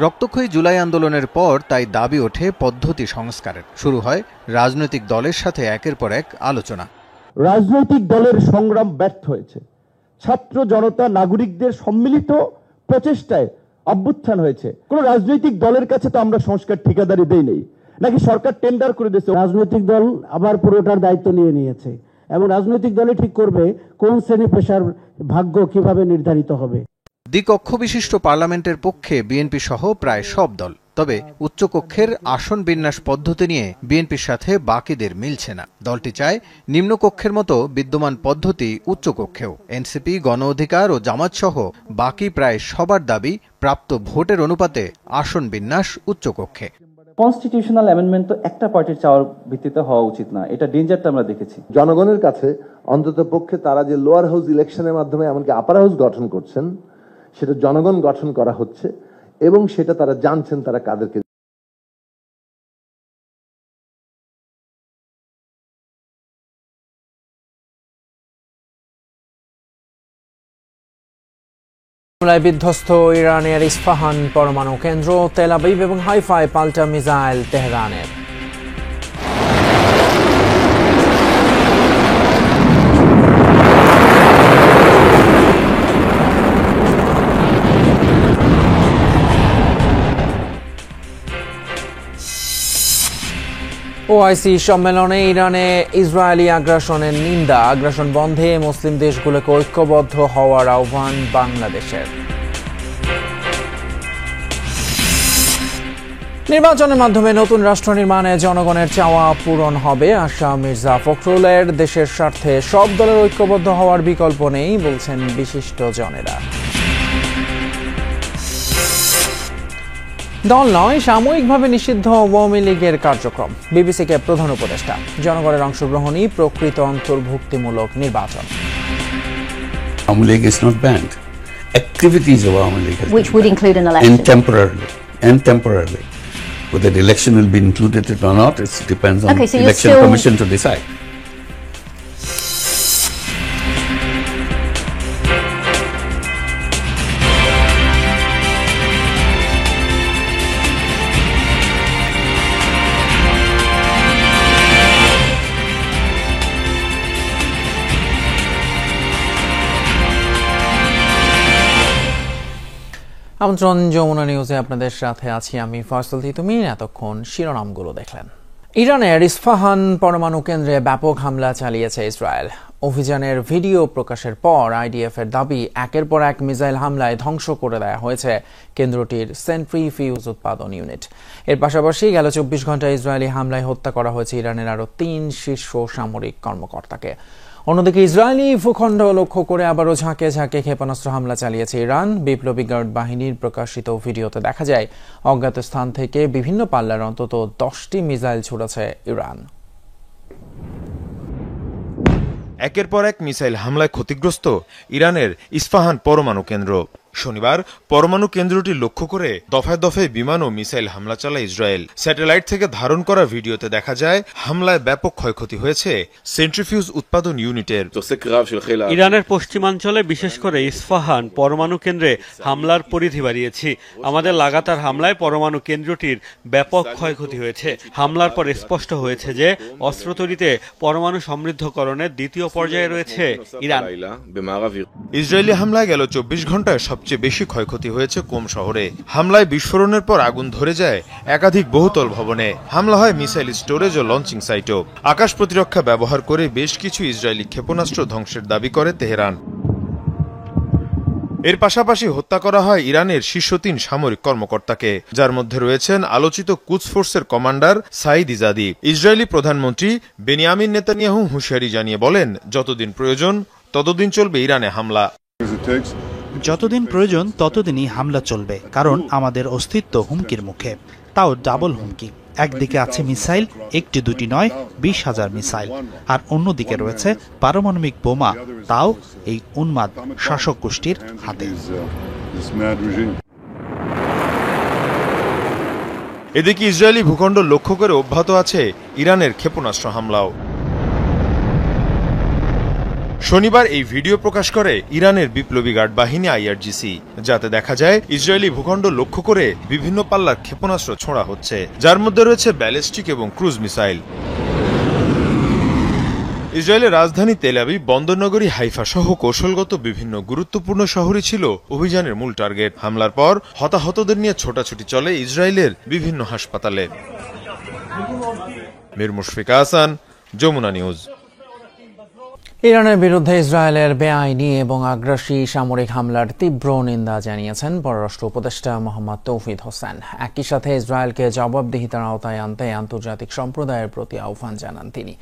রক্তক্ষয়ী জুলাই আন্দোলনের পর তাই দাবি ওঠে পদ্ধতি সংস্কারের। শুরু হয় রাজনৈতিক দলের সাথে একের পর এক আলোচনা। রাজনৈতিক দলের সংগ্রাম ব্যর্থ হয়েছে, ছাত্র জনতা নাগরিকদের সম্মিলিত প্রচেষ্টায় অভ্যুত্থান হয়েছে। কোন রাজনৈতিক দলের কাছে তো আমরা সংস্কার ঠিকাদারি দেই নেই, নাকি সরকার টেন্ডার করে দিয়েছে। রাজনৈতিক দল আবার পুরোটার দায়িত্ব নিয়ে নিয়েছে এবং রাজনৈতিক দলই ঠিক করবে কোন শ্রেণী পেশার ভাগ্য কিভাবে নির্ধারিত হবে। দ্বিকক্ষ বিশিষ্ট পার্লামেন্টের পক্ষে বিএনপি সহ প্রায় সব দল। তবে উচ্চকক্ষের আসন বিন্যাস পদ্ধতি নিয়ে বিএনপির সাথে বাকিদের মিলছে না। দলটি চায় নিম্নকক্ষের মতো বিদ্যমান পদ্ধতি উচ্চকক্ষেও। এনসিপি, গণ অধিকার ও জামাত সহ বাকি প্রায় সবার দাবি প্রাপ্ত ভোটের অনুপাতে আসন বিন্যাস উচ্চকক্ষে। কনস্টিটিউশনাল অ্যামেন্ডমেন্ট তো একটা পার্টির চাওয়ার ভিত্তিতে হওয়া উচিত না, এটা ডেঞ্জারটা আমরা দেখেছি। জনগণের কাছে অন্তত পক্ষে তারা যে লোয়ার হাউস ইলেকশনের মাধ্যমে এমনকি আপার হাউস গঠন করছেন, সেটা জনগণ গঠন করা হচ্ছে এবং সেটা তারা জানছেন তারা কাদেরকে। হামলায় বিধ্বস্ত ইরানের ইস্পাহান পরমাণু কেন্দ্র, তেল আবিব এবং হাইফায় পাল্টা মিসাইল তেহরানের। ওআইসি সম্মেলনে ইরানে ইসরায়েলি আগ্রাসনের নিন্দা, আগ্রাসন বন্ধে মুসলিম দেশগুলোকে ঐক্যবদ্ধ হওয়ার আহ্বান বাংলাদেশের। নির্বাচনের মাধ্যমে নতুন রাষ্ট্র নির্মাণে জনগণের চাওয়া পূরণ হবে আশা মির্জা ফখরুলের। দেশের স্বার্থে সব দলের ঐক্যবদ্ধ হওয়ার বিকল্প নেই বলছেন বিশিষ্ট জনেরা। দল নয়, সাময়িকভাবে নিষিদ্ধ আওয়ামী লীগের কার্যক্রম। বিবিসিকে প্রধান উপদেষ্টা, জনগণের অংশগ্রহণই প্রকৃত অন্তর্ভুক্তিমূলক নির্বাচন। Awami League is not banned. Activities of Awami League has which would include an election. And temporarily. Whether the election will be included or not, it depends on so the election commission to decide. আমন্ত্রণ যমুনা নিউজে আপনাদের সাথে আছি আমি ফয়সাল তিতুমির। এতক্ষণ শিরোনামগুলো দেখলেন। ইরানের ইস্পাহান পরমাণু কেন্দ্রে ব্যাপক হামলা চালিয়েছে ইসরায়েল। অভিযানের ভিডিও প্রকাশের পর আইডিএফের দাবি, একের পর এক মিসাইল হামলায় ধ্বংস করে দেওয়া হয়েছে কেন্দ্রটির সেন্ট্রিফিউজ উৎপাদন ইউনিট। এর পাশাপাশি গেল ২৪ ঘন্টায় ইসরায়েলি হামলায় হত্যা করা হয়েছে ইরানের আরও ৩ শীর্ষ সামরিক কর্মকর্তাকে। অন্যদিকে ইসরায়েলি ভূখণ্ড লক্ষ্য করে আবারও ঝাঁকে ঝাঁকে ক্ষেপণাস্ত্র হামলা চালিয়েছে ইরান। বিপ্লবী গার্ড বাহিনীর প্রকাশিত ভিডিওতে দেখা যায় অজ্ঞাত স্থান থেকে বিভিন্ন পাল্লার অন্তত 10টি মিসাইল ছুড়েছে ইরান। একের পর এক মিসাইল হামলায় ক্ষতিগ্রস্ত ইরানের ইস্পাহান পরমাণু কেন্দ্র। শনিবার পরমাণু কেন্দ্রটি লক্ষ্য করে দফায় দফায় বিমান ও মিসাইল হামলা চালায় ইসরায়েল। স্যাটেলাইট থেকে ধারণ করা ভিডিওতে দেখা যায় হামলায় ব্যাপক ক্ষয়ক্ষতি হয়েছে সেন্ট্রিফিউজ উৎপাদন ইউনিটের। ইরানের পশ্চিমাঞ্চলে বিশেষ করে ইস্পাহান পরমাণু কেন্দ্রে হামলার পরিধি বাড়িয়েছি। আমাদের লাগাতার হামলায় পরমাণু কেন্দ্রটির ব্যাপক ক্ষয়ক্ষতি হয়েছে। হামলার পর স্পষ্ট হয়েছে যে অস্ত্র তৈরিতে পরমাণু সমৃদ্ধকরণের দ্বিতীয় পর্যায়ে রয়েছে ইরান। ইসরায়েলি হামলায় গেল 24 ঘন্টায় সবচেয়ে বেশি ক্ষয়ক্ষতি হয়েছে কোম শহরে। হামলায় বিস্ফোরণের পর আগুন ধরে যায় একাধিক বহুতল ভবনে। হামলা হয় মিসাইল স্টোরেজ ও লঞ্চিং সাইটও। আকাশ প্রতিরক্ষা ব্যবহার করে বেশ কিছু ইসরায়েলি ক্ষেপণাস্ত্র ধ্বংসের দাবি করে তেহরান। এর পাশাপাশি হত্যা করা হয় ইরানের শীর্ষ 3 সামরিক কর্মকর্তাকে, যার মধ্যে রয়েছেন আলোচিত কুদস ফোর্সের কমান্ডার সাইদ ইজাদি। ইসরায়েলি প্রধানমন্ত্রী বেনিয়ামিন নেতানিয়াহু হুঁশিয়ারি জানিয়ে বলেন, যতদিন প্রয়োজন ততদিন চলবে ইরানে হামলা। যতদিন প্রয়োজন ততদিনই হামলা চলবে, কারণ আমাদের অস্তিত্ব হুমকির মুখে, তাও ডাবল হুমকি। একদিকে আছে মিসাইল, একটি দুটি নয়, 20,000 মিসাইল, আর অন্যদিকে রয়েছে পারমাণবিক বোমা, তাও এই উন্মাদ শাসক গোষ্ঠীর হাতে। এদিকে ইসরায়েলি ভূখণ্ড লক্ষ্য করে অব্যাহত আছে ইরানের ক্ষেপণাস্ত্র হামলাও। শনিবার এই ভিডিও প্রকাশ করে ইরানের বিপ্লবী গার্ড বাহিনী IRGC, যাতে দেখা যায় ইসরায়েলি ভূখণ্ড লক্ষ্য করে বিভিন্ন পাল্লার ক্ষেপণাস্ত্র ছোড়া হচ্ছে, যার মধ্যে রয়েছে ব্যালিস্টিক এবং ক্রুজ মিসাইল। ইসরায়েলের রাজধানী তেল আবিব, বন্দরনগরী হাইফা সহ কৌশলগত বিভিন্ন গুরুত্বপূর্ণ শহরই ছিল অভিযানের মূল টার্গেট। হামলার পর হতাহতদের নিয়ে ছোটাছুটি চলে ইসরায়েলের বিভিন্ন হাসপাতালে। মীর মুশফিক হাসান, যমুনা নিউজ। ইরানের বিরুদ্ধে ইসরায়েলের বেআইনি এবং আগ্রাসী সামরিক হামলার তীব্র নিন্দা জানিয়েছেন পররাষ্ট্র উপদেষ্টা মোহাম্মদ তৌহিদ হোসেন। একই সাথে ইসরায়েলকে জবাবদিহিতার আওতায় আনতে আন্তর্জাতিক সম্প্রদায়ের প্রতি আহ্বান জানান তিনি।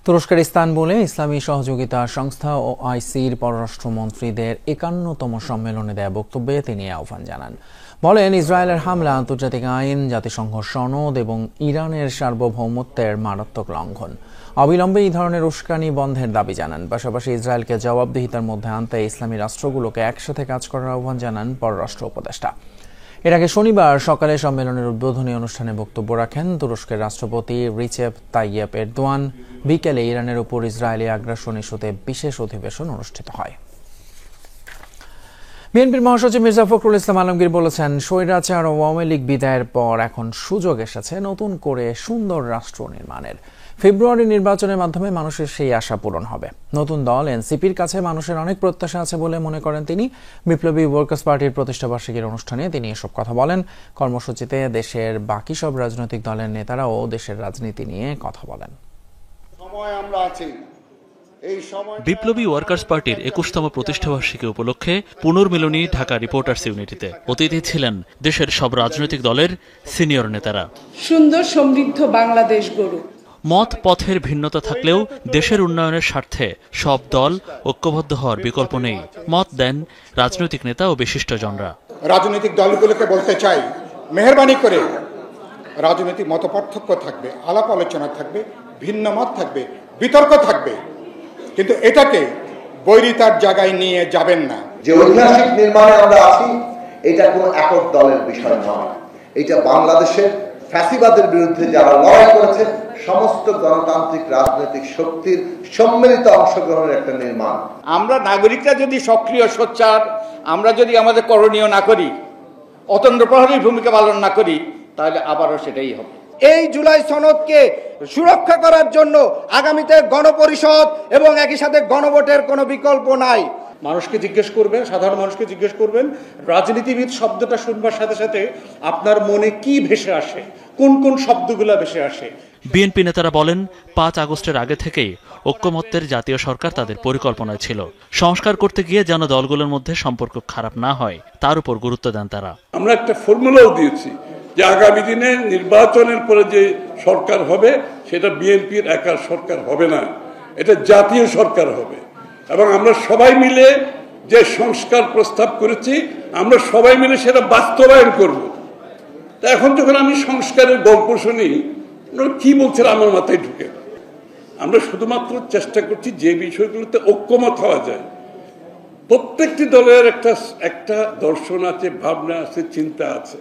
তুরস্কের ইস্তানবুলে ইসলামী সহযোগিতা সংস্থা ও OICর পররাষ্ট্রমন্ত্রীদের 51তম সম্মেলনে দেয়া বক্তব্যে তিনি আহ্বান জানান। বলেন, ইসরায়েলের হামলা আন্তর্জাতিক আইন, জাতিসংঘ সনদ এবং ইরানের সার্বভৌমত্বের মারাত্মক লঙ্ঘন। অবিলম্বে এই ধরনের উস্কানি বন্ধের দাবি জানান। পাশাপাশি ইসরায়েলকে জবাবদিহিতার মধ্যে আনতে ইসলামী রাষ্ট্রগুলোকে একসাথে কাজ করার আহ্বান জানান পররাষ্ট্র উপদেষ্টা। এর আগে শনিবার সকালে সম্মেলনের উদ্বোধনী অনুষ্ঠানে বক্তব্য রাখেন তুরস্কের রাষ্ট্রপতি রিচেপ তাইয়েপ এরদোয়ান। বিকেলে ইরানের উপর ইসরায়েলি আগ্রাসন ইস্যুতে বিশেষ অধিবেশন অনুষ্ঠিত হয়। বিএনপির মহাসচিব মির্জা ফখরুল ইসলাম আলমগীর বলেছেন, স্বৈরাচার ও আওয়ামী লীগ বিদায়ের পর এখন সুযোগ এসেছে নতুন করে সুন্দর রাষ্ট্র নির্মাণের। ফেব্রুয়ারি নির্বাচনের মাধ্যমে মানুষের সেই আশা পূরণ হবে। নতুন দল এনসিপির কাছে মানুষের অনেক প্রত্যাশা আছে বলে মনে করেন তিনি। বিপ্লবী ওয়ার্কার্স পার্টির প্রতিষ্ঠাবার্ষিকীর অনুষ্ঠানে তিনি এসব কথা বলেন। কর্মসূচিতে দেশের বাকি সব রাজনৈতিক দলের নেতারাও দেশের রাজনীতি নিয়ে কথা বলেন। বিপ্লবী ওয়ার্কার্স পার্টির 21তম প্রতিষ্ঠাবার্ষিকী উপলক্ষে পুনর্মিলনী ঢাকা রিপোর্টার্স ইউনিটিতে অতিথি ছিলেন দেশের সব রাজনৈতিক দলের সিনিয়র নেতারা। সুন্দর সমৃদ্ধ বাংলাদেশ গড়ুক। মত পথের ভিন্নতা থাকলেও দেশের উন্নয়নের স্বার্থে সব দল ঐক্যবদ্ধ হওয়ার বিকল্প নেই, মত দেন রাজনৈতিক নেতা ও বিশিষ্টজনরা। রাজনৈতিক দলগুলোকে বলতে চাই, মেহেরবানি করে রাজনৈতিক মতপার্থক্য থাকবে, আলাপ আলোচনা থাকবে, ভিন্ন মত থাকবে, বিতর্ক থাকবে, কিন্তু এটাকে বৈরিতার জায়গায় নিয়ে যাবেন না। যে ঐতিহাসিক নির্মাণে আমরা আছি, এটা কোনো একক দলের বিষয় নয়। এটা বাংলাদেশের ফ্যাসিবাদের বিরুদ্ধে যারা লড়াই করেছে সমস্ত গণতান্ত্রিক রাজনৈতিক শক্তির সম্মিলিত অংশগ্রহণের একটা নির্মাণ। আমরা নাগরিকরা যদি সক্রিয় সোচ্চার, আমরা যদি আমাদের করণীয় না করি, অতন্দ্র প্রহরীর ভূমিকা পালন না করি, তাহলে আবারও সেটাই হবে। এই জুলাই সনদকে সুরক্ষা করার জন্য আগামীতে গণপরিষদ এবং একই সাথে গণভোটের কোনো বিকল্প নাই। মানুষকে জিজ্ঞেস করবেন, সাধারণ মানুষকে জিজ্ঞেস করবেন, রাজনীতিবিদ শব্দটা শুনবার সাথে সাথে আপনার মনে কি ভেসে আসে, কোন কোন শব্দগুলো ভেসে আসে। বিএনপি নেতারা বলেন, 5 আগস্টের আগে থেকেই ঐক্যমত্যের জাতীয় সরকার তাদের পরিকল্পনায় ছিল। সংস্কার করতে গিয়ে যেন দলগুলোর মধ্যে সম্পর্ক খারাপ না হয় তার উপর গুরুত্ব দেন তারা। আমরা একটা ফর্মুলাও দিয়েছি যে আগামী দিনে নির্বাচনের পরে যে সরকার হবে সেটা বিএনপির একার সরকার হবে না, এটা জাতীয় সরকার হবে। এবং আমরা সবাই মিলে যে সংস্কার প্রস্তাব করেছি, আমরা সবাই মিলে সেটা বাস্তবায়ন করব। তা এখন যখন আমি সংস্কারের গল্প শুনি, কি বলছেন আমার মাথায় ঢুকে। আমরা শুধুমাত্র চেষ্টা করছি যে বিষয়গুলোতে ঐক্যমত হওয়া যায়। প্রত্যেকটি দলের একটা দর্শন আছে, ভাবনা আছে, চিন্তা আছে।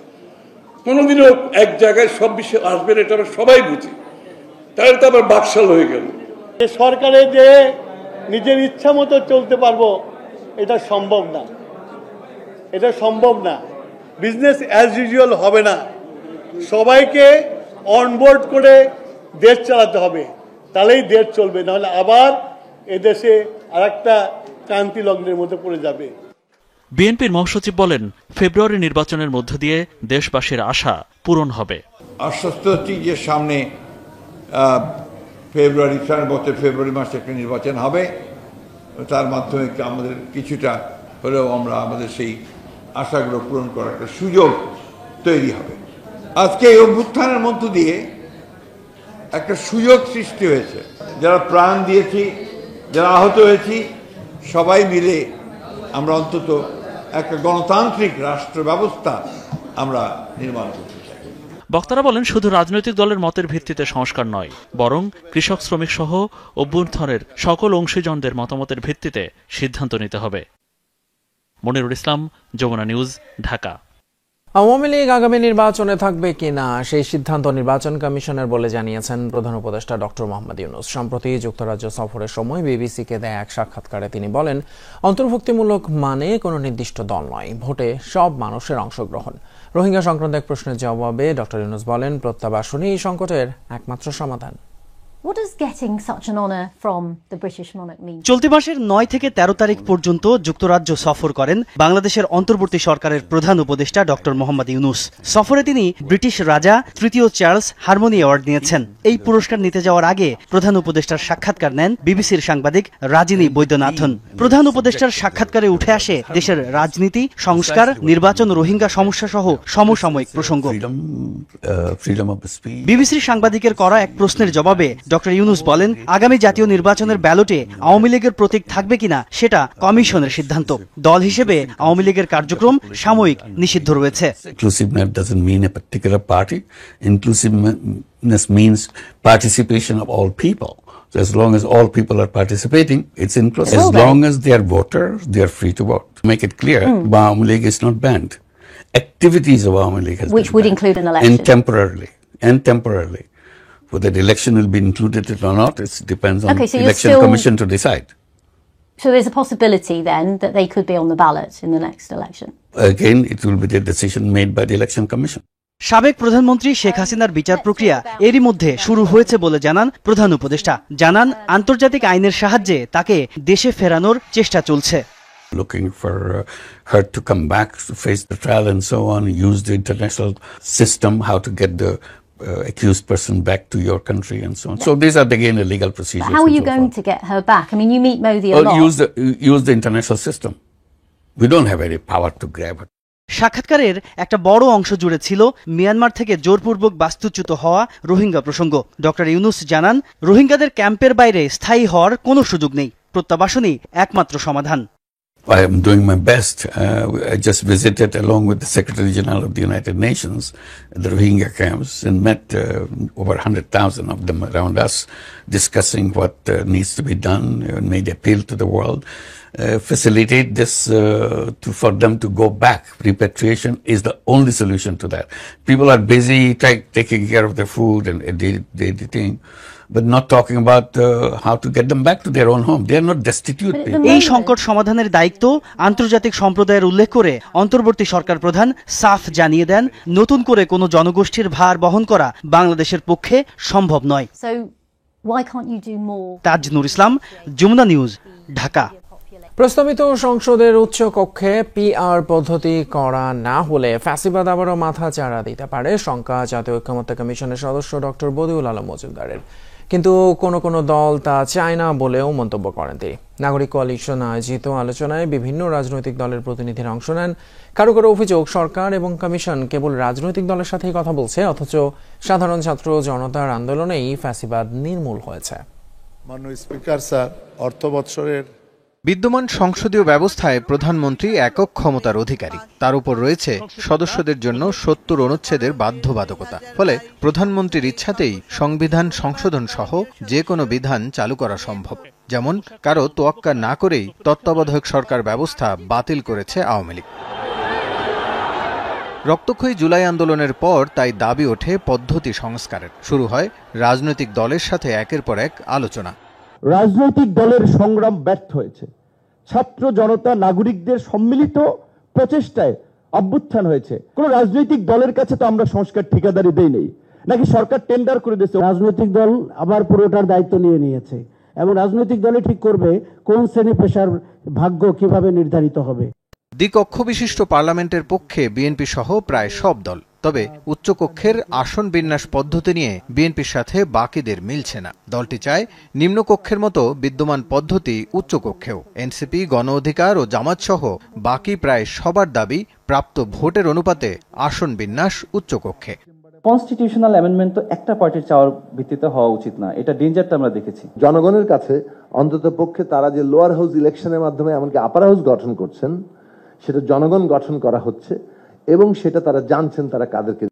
কোনোদিনও এক জায়গায় সব বিষয় আসবে না, এটা আমরা সবাই বুঝি। তাহলে তো আবার বাকশাল হয়ে গেল। সরকারে যে নিজের ইচ্ছা মতো চলতে পারবো, এটা সম্ভব না। এটা সম্ভব না। বিজনেস অ্যাজ ইউজুয়াল হবে না। সবাইকে অনবোর্ড করে দেশ চালাতে হবে, তাহলেই দেশ চলবে, নাহলে আবার এদেশে আরেকটা ক্রান্তি লগ্নের মধ্যে পড়ে যাবে। বিএনপির মহাসচিব বলেন, ফেব্রুয়ারি নির্বাচনের মধ্য দিয়ে দেশবাসীর আশা পূরণ হবে। আশ্বস্ত হচ্ছি যে সামনে ফেব্রুয়ারি মাসে একটা নির্বাচন হবে, তার মাধ্যমে আমাদের কিছুটা হলেও আমরা আমাদের সেই আশাগুলো পূরণ করার একটা সুযোগ তৈরি হবে। আজকে এই অভ্যুত্থানের মধ্য দিয়ে একটা সুযোগ সৃষ্টি হয়েছে। যারা প্রাণ দিয়েছি, যারা আহত হয়েছি, সবাই মিলে আমরা অন্তত একটা গণতান্ত্রিক রাষ্ট্র ব্যবস্থা আমরা নির্মাণ করতে চাই। বক্তারা বলেন, শুধু রাজনৈতিক দলের মতের ভিত্তিতে সংস্কার নয়, বরং কৃষক, শ্রমিক সহ অভ্যুত্থানের সকল অংশীজনদের মতামতের ভিত্তিতে সিদ্ধান্ত নিতে হবে। মনিরুল ইসলাম, যমুনা নিউজ, ঢাকা। আওয়ামী লীগ আগামী নির্বাচনে থাকবে কিনা সেই সিদ্ধান্ত নির্বাচন কমিশনের বলে জানিয়েছেন প্রধান উপদেষ্টা ডক্টর মোহাম্মদ ইউনূস। সম্প্রতি যুক্তরাজ্য সফরের সময় বিবিসিকে দেয়া এক সাক্ষাৎকারে তিনি বলেন, অন্তর্ভুক্তিমূলক মানে কোনো নির্দিষ্ট দল নয়, ভোটে সব মানুষের অংশগ্রহণ। রোহিঙ্গা সংক্রান্ত এক প্রশ্নের জবাবে ডক্টর ইউনূস বলেন, প্রত্যাবাসনই এই সংকটের একমাত্র সমাধান। What does getting such an honour from the British monarch mean? চলতি মাসের 9 থেকে 13 তারিখ পর্যন্ত যুক্তরাজ্য সফর করেন বাংলাদেশের অন্তর্বর্তী সরকারের প্রধান উপদেষ্টা ডক্টর মোহাম্মদ ইউনূস। সফরে তিনি ব্রিটিশ রাজা তৃতীয় চার্লস হারমোনি অ্যাওয়ার্ড নিয়েছেন। এই পুরস্কার নিতে যাওয়ার আগে প্রধান উপদেষ্টার সাক্ষাৎকার নেন বিবিসির সাংবাদিক রাজিনী বৈদ্যনাথন। প্রধান উপদেষ্টার সাক্ষাৎকারে উঠে আসে দেশের রাজনীতি, সংস্কার, নির্বাচন, রোহিঙ্গা সমস্যা সহ সমসাময়িক প্রসঙ্গ। বিবিসির সাংবাদিকের করা এক প্রশ্নের জবাবে ডক্টর ইউনূস বলেন, আগামী জাতীয় নির্বাচনের ব্যালটে আওয়ামী লীগের প্রতীক থাকবে কিনা সেটা কমিশনের সিদ্ধান্ত। দল হিসেবে আওয়ামী লীগের কার্যক্রম সাময়িক নিষিদ্ধ রয়েছে। Inclusiveness doesn't mean a particular party. Inclusiveness means participation of all people. So as long as all people are participating, it's inclusive. As long as they are voters, they are free to vote. To make it clear, Awami League is not banned. Activities of Awami League has which would include an election. And temporarily. Whether the election will be included or not, it depends on the election commission to decide. So there's a possibility then that they could be on the ballot in the next election? Again, it will be the decision made by the election commission. সাবেক প্রধানমন্ত্রী শেখ হাসিনার বিচার প্রক্রিয়া এরই মধ্যে শুরু হয়েছে বলে জানান প্রধান উপদেষ্টা। জানান, আন্তর্জাতিক আইনের সাহায্যে তাকে দেশে ফেরানোর চেষ্টা চলছে। Looking for her to come back to face the trial and so on, use the international system, how to get the accused person back to your country and so on. So these are again the legal procedures. But how are you going to get her back? I mean, you meet Modi a lot. Use the international system. We don't have any power to grab her. সাক্ষাৎকারের একটা বড় অংশ জুড়ে ছিল মিয়ানমার থেকে জোরপূর্বক বাস্তুচ্যুত হওয়া রোহিঙ্গা প্রসঙ্গ। ডক্টর ইউনূস জানান, রোহিঙ্গাদের ক্যাম্পের বাইরে স্থায়ী হওয়ার কোনো সুযোগ নেই, প্রত্যাবাসনই একমাত্র সমাধান। I am doing my best. I just visited along with the Secretary General of the United Nations the Rohingya camps and met over 100,000 of them around us, discussing what needs to be done and made appeal to the world. Facilitate this for them to go back. Repatriation is the only solution to that. People are busy taking care of their food and daily thing, but not talking about how to get them back to their own home. They are not destitute people. এই সংকট সমাধানের দায়িত্ব আন্তর্জাতিক সম্প্রদায়ের উল্লেখ করে অন্তর্বর্তী সরকার প্রধান সাফ জানিয়ে দেন, নতুন করে কোনো জনগোষ্ঠীর ভার বহন করা বাংলাদেশের পক্ষে সম্ভব নয়। So why can't you do more? Tajnur Islam, Jamuna news, Dhaka. প্রস্তাবিত সংসদের উচ্চ কক্ষে পিআর পদ্ধতি করা না হলে ফ্যাসিবাদ আবারও মাথা চাড়া দিতে পারে শঙ্কা জাতীয় ঐক্যমত্য কমিশনের সদস্য ডক্টর বদিউল আলম মজুমদারের। কিন্তু কোনো দল তা চায় না বলেও মন্তব্য করেন তিনি। নাগরিক কোয়ালিশন আয়োজিত আলোচনায় বিভিন্ন রাজনৈতিক দলের প্রতিনিধিরা অংশ নেন। কারো অভিযোগ, সরকার এবং কমিশন কেবল রাজনৈতিক দলের সাথেই কথা বলছে, অথচ সাধারণ ছাত্র জনতার আন্দোলনেই ফ্যাসিবাদ নির্মূল হয়েছে। মাননীয় স্পিকার স্যার, অর্থ বৎসরের বিদ্যমান সংসদীয় ব্যবস্থায় প্রধানমন্ত্রী একক ক্ষমতার অধিকারী, তার উপর রয়েছে সদস্যদের জন্য 70 অনুচ্ছেদের বাধ্যবাধকতা। ফলে প্রধানমন্ত্রীর ইচ্ছাতেই সংবিধান সংশোধন সহ যে কোনো বিধান চালু করা সম্ভব। যেমন কারো তোয়াক্কা না করেই তত্ত্বাবধায়ক সরকার ব্যবস্থা বাতিল করেছে আওয়ামী লীগ। রক্তক্ষয়ী জুলাই আন্দোলনের পর তাই দাবি ওঠে পদ্ধতি সংস্কারের। শুরু হয় রাজনৈতিক দলের সাথে একের পর এক আলোচনা। রাজনৈতিক দলের সংগ্রাম ব্যর্থ হয়েছে, ছাত্র জনতা নাগরিকদের সম্মিলিত প্রচেষ্টায় অভ্যুত্থান হয়েছে। কোন রাজনৈতিক দলের কাছে তো আমরা সংস্কার ঠিকাদারি দেই নেই, নাকি সরকার টেন্ডার করে দিয়েছে। রাজনৈতিক দল আবার পুরোটার দায়িত্ব নিয়ে নিয়েছে এবং রাজনৈতিক দলই ঠিক করবে কোন শ্রেণী পেশার ভাগ্য কিভাবে নির্ধারিত হবে। দ্বিকক্ষ বিশিষ্ট পার্লামেন্টের পক্ষে বিএনপি সহ প্রায় সব দল, তবে উচ্চকক্ষের আসন বিন্যাস পদ্ধতি নিয়ে বিএনপির সাথে বাকিদের মিলছে না। দলটি চায় নিম্নকক্ষের মতো বিদ্যমান পদ্ধতি উচ্চকক্ষেও। এনসিপি, গণ অধিকার ও জামাতসহ বাকি প্রায় সবার দাবি প্রাপ্ত ভোটের অনুপাতে আসন বিন্যাস উচ্চকক্ষে। কনস্টিটিউশনাল অ্যামেন্ডমেন্ট তো একটা পার্টির চাওয়ার ভিত্তিতে হওয়া উচিত না, এটা ডেঞ্জারটা আমরা দেখেছি। জনগণের কাছে অন্তত পক্ষে তারা যে লোয়ার হাউস ইলেকশনের মাধ্যমে এমনকি আপার হাউস গঠন করছেন, সেটা জনগণ গঠন করা হচ্ছে এবং সেটা তারা জানছেন তারা কাদেরকে